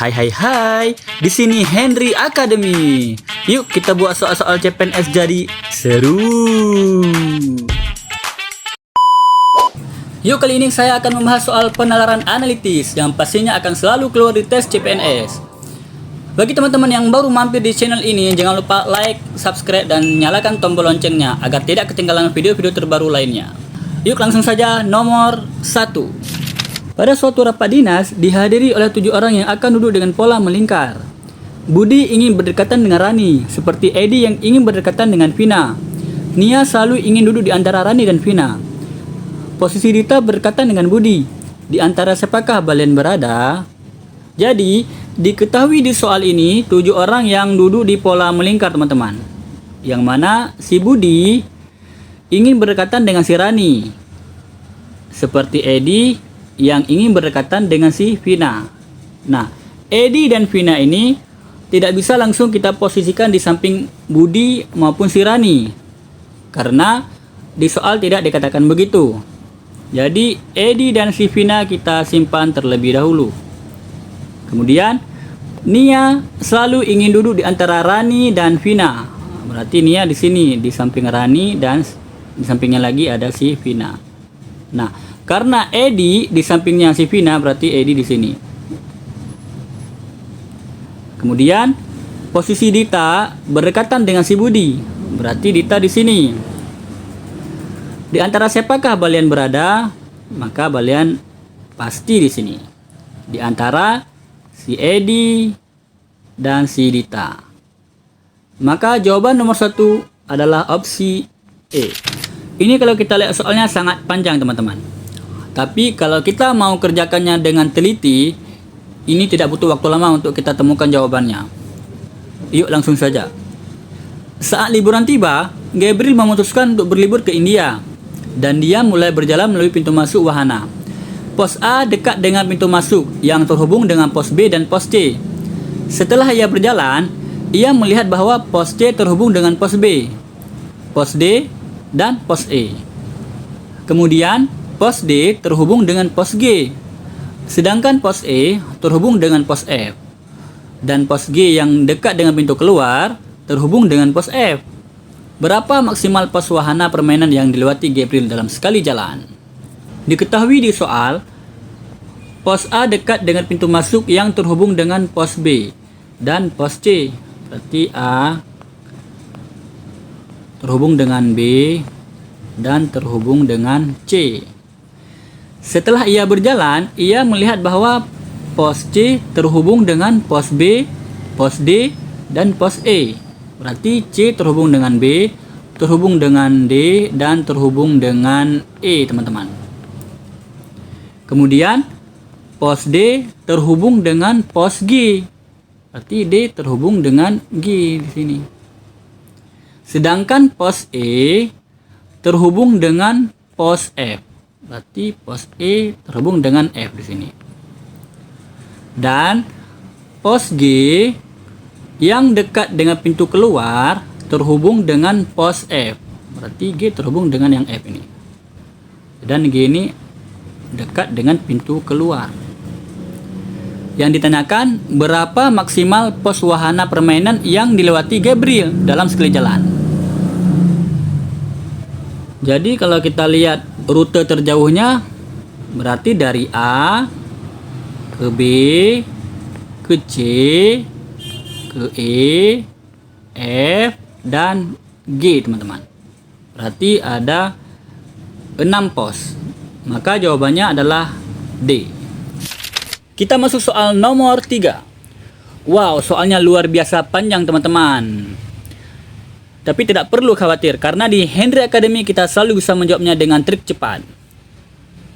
Hai, di sini Henry Academy. Yuk kita buat soal-soal CPNS jadi seru. Yuk kali ini saya akan membahas soal penalaran analitis yang pastinya akan selalu keluar di tes CPNS. Bagi teman-teman yang baru mampir di channel ini, jangan lupa like, subscribe, dan nyalakan tombol loncengnya agar tidak ketinggalan video-video terbaru lainnya. Yuk langsung saja nomor 1. Pada suatu rapat dinas dihadiri oleh 7 orang yang akan duduk dengan pola melingkar. Budi ingin berdekatan dengan Rani, seperti Edi yang ingin berdekatan dengan Vina. Nia selalu ingin duduk di antara Rani dan Vina. Posisi Dita berdekatan dengan Budi. Di antara siapakah kalian berada? Jadi, diketahui di soal ini 7 orang yang duduk di pola melingkar, teman-teman. Yang mana si Budi ingin berdekatan dengan si Rani. Seperti Edi yang ingin berdekatan dengan si Vina. Nah, Edi dan Vina ini tidak bisa langsung kita posisikan di samping Budi maupun si Rani, karena di soal tidak dikatakan begitu. Jadi Edi dan si Vina kita simpan terlebih dahulu. Kemudian Nia selalu ingin duduk di antara Rani dan Vina. Berarti Nia di sini di samping Rani dan di sampingnya lagi ada si Vina. Nah, karena Edi di sampingnya si Vina, berarti Edi di sini. Kemudian posisi Dita berdekatan dengan si Budi, berarti Dita di sini. Di antara siapakah kalian berada? Maka kalian pasti di sini. Di antara si Edi dan si Dita. Maka jawaban nomor 1 adalah opsi E. Ini kalau kita lihat soalnya sangat panjang, teman-teman. Tapi kalau kita mau kerjakannya dengan teliti, ini tidak butuh waktu lama untuk kita temukan jawabannya. Yuk langsung saja. Saat liburan tiba, Gabriel memutuskan untuk berlibur ke India. Dan dia mulai berjalan melalui pintu masuk wahana. Pos A dekat dengan pintu masuk yang terhubung dengan pos B dan pos C. Setelah ia berjalan, ia melihat bahwa pos C terhubung dengan pos B, pos D, dan pos E. Kemudian pos D terhubung dengan pos G, sedangkan pos E terhubung dengan pos F, dan pos G yang dekat dengan pintu keluar terhubung dengan pos F. Berapa maksimal pos wahana permainan yang dilewati Gabriel dalam sekali jalan? Diketahui di soal, pos A dekat dengan pintu masuk yang terhubung dengan pos B dan pos C. Berarti A terhubung dengan B dan terhubung dengan C. Setelah ia berjalan, ia melihat bahwa pos C terhubung dengan pos B, pos D, dan pos E. Berarti C terhubung dengan B, terhubung dengan D, dan terhubung dengan E, teman-teman. Kemudian, pos D terhubung dengan pos G. Berarti D terhubung dengan G di sini. Sedangkan pos E terhubung dengan pos F. Berarti pos E terhubung dengan F di sini. Dan pos G yang dekat dengan pintu keluar terhubung dengan pos F. Berarti G terhubung dengan yang F ini. Dan G ini dekat dengan pintu keluar. Yang ditanyakan, berapa maksimal pos wahana permainan yang dilewati Gabriel dalam sekali jalan? Jadi kalau kita lihat rute terjauhnya, berarti dari A ke B ke C ke E, F, dan G, teman-teman. Berarti ada 6 pos. Maka jawabannya adalah D. Kita masuk soal nomor 3. Wow, soalnya luar biasa panjang, teman-teman. Tapi tidak perlu khawatir, karena di Henry Academy kita selalu bisa menjawabnya dengan trik cepat.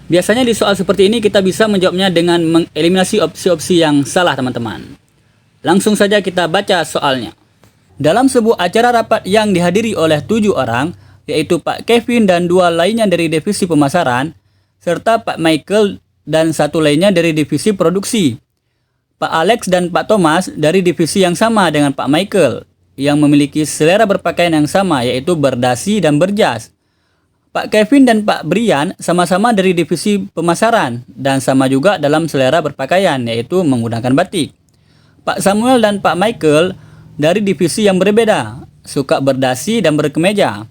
Biasanya di soal seperti ini kita bisa menjawabnya dengan mengeliminasi opsi-opsi yang salah, teman-teman. Langsung saja kita baca soalnya. Dalam sebuah acara rapat yang dihadiri oleh 7 orang, yaitu Pak Kevin dan 2 lainnya dari divisi pemasaran, serta Pak Michael dan 1 lainnya dari divisi produksi. Pak Alex dan Pak Thomas dari divisi yang sama dengan Pak Michael, yang memiliki selera berpakaian yang sama, yaitu berdasi dan berjas. Pak Kevin dan Pak Brian sama-sama dari divisi pemasaran dan sama juga dalam selera berpakaian, yaitu menggunakan batik. Pak Samuel dan Pak Michael dari divisi yang berbeda, suka berdasi dan berkemeja.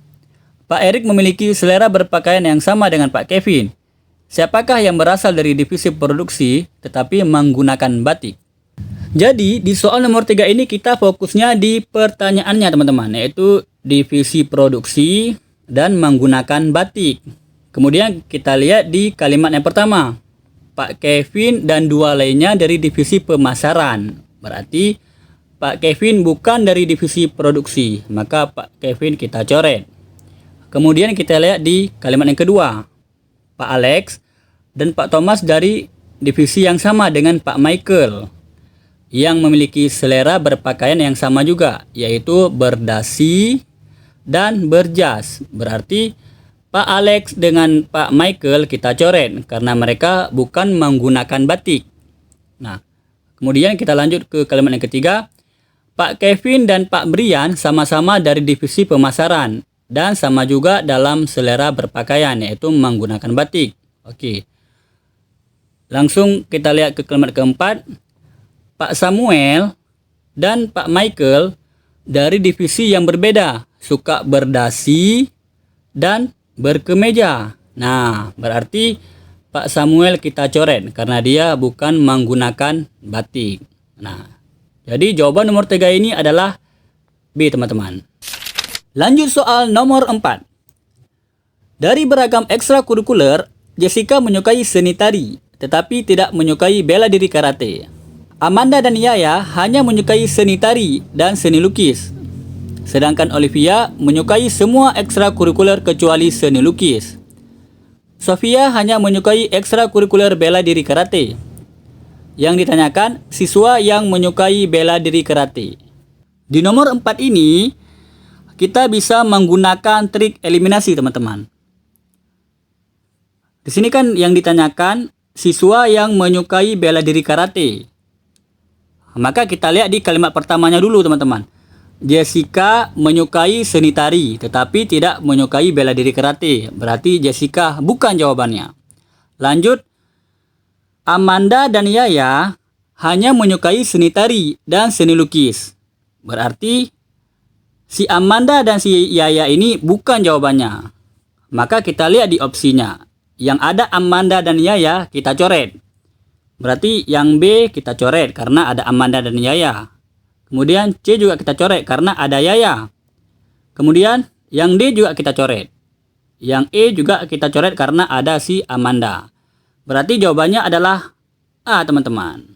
Pak Erik memiliki selera berpakaian yang sama dengan Pak Kevin. Siapakah yang berasal dari divisi produksi tetapi menggunakan batik? Jadi di soal nomor 3 ini kita fokusnya di pertanyaannya teman-teman, yaitu divisi produksi dan menggunakan batik. Kemudian kita lihat di kalimat yang pertama, Pak Kevin dan 2 lainnya dari divisi pemasaran. Berarti Pak Kevin bukan dari divisi produksi, maka Pak Kevin kita coret. Kemudian kita lihat di kalimat yang kedua, Pak Alex dan Pak Thomas dari divisi yang sama dengan Pak Michael, yang memiliki selera berpakaian yang sama juga, yaitu berdasi dan berjas. Berarti Pak Alex dengan Pak Michael kita coret karena mereka bukan menggunakan batik. Nah, kemudian kita lanjut ke kalimat yang ketiga. Pak Kevin dan Pak Brian sama-sama dari divisi pemasaran dan sama juga dalam selera berpakaian, yaitu menggunakan batik. Oke. Langsung kita lihat ke kalimat keempat. Pak Samuel dan Pak Michael dari divisi yang berbeda, suka berdasi dan berkemeja. Nah, berarti Pak Samuel kita coret karena dia bukan menggunakan batik. Nah, jadi jawaban nomor 3 ini adalah B, teman-teman. Lanjut soal nomor 4. Dari beragam ekstrakurikuler, Jessica menyukai seni tari, tetapi tidak menyukai bela diri karate. Amanda dan Yaya hanya menyukai seni tari dan seni lukis. Sedangkan Olivia menyukai semua ekstrakurikuler kecuali seni lukis. Sofia hanya menyukai ekstrakurikuler bela diri karate. Yang ditanyakan, siswa yang menyukai bela diri karate. Di nomor 4 ini, kita bisa menggunakan trik eliminasi, teman-teman. Di sini kan yang ditanyakan, siswa yang menyukai bela diri karate. Maka kita lihat di kalimat pertamanya dulu, teman-teman. Jessica menyukai seni tari, tetapi tidak menyukai bela diri karate. Berarti Jessica bukan jawabannya. Lanjut. Amanda dan Yaya hanya menyukai seni tari dan seni lukis. Berarti si Amanda dan si Yaya ini bukan jawabannya. Maka kita lihat di opsinya. Yang ada Amanda dan Yaya kita coret. Berarti yang B kita coret karena ada Amanda dan Yaya. Kemudian C juga kita coret karena ada Yaya. Kemudian yang D juga kita coret. Yang E juga kita coret karena ada si Amanda. Berarti jawabannya adalah A, teman-teman.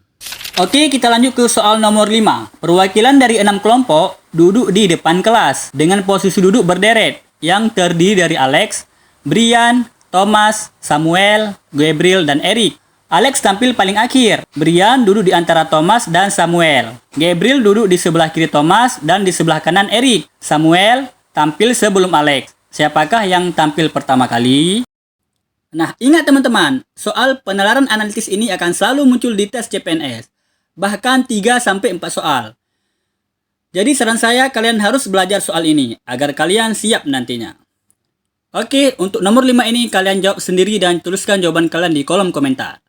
Oke, kita lanjut ke soal nomor 5. Perwakilan dari 6 kelompok duduk di depan kelas dengan posisi duduk berderet yang terdiri dari Alex, Brian, Thomas, Samuel, Gabriel, dan Eric. Alex tampil paling akhir. Brian duduk di antara Thomas dan Samuel. Gabriel duduk di sebelah kiri Thomas dan di sebelah kanan Eric. Samuel tampil sebelum Alex. Siapakah yang tampil pertama kali? Nah, ingat teman-teman, soal penalaran analitis ini akan selalu muncul di tes CPNS. Bahkan 3-4 soal. Jadi saran saya kalian harus belajar soal ini agar kalian siap nantinya. Oke, untuk nomor 5 ini kalian jawab sendiri dan tuliskan jawaban kalian di kolom komentar.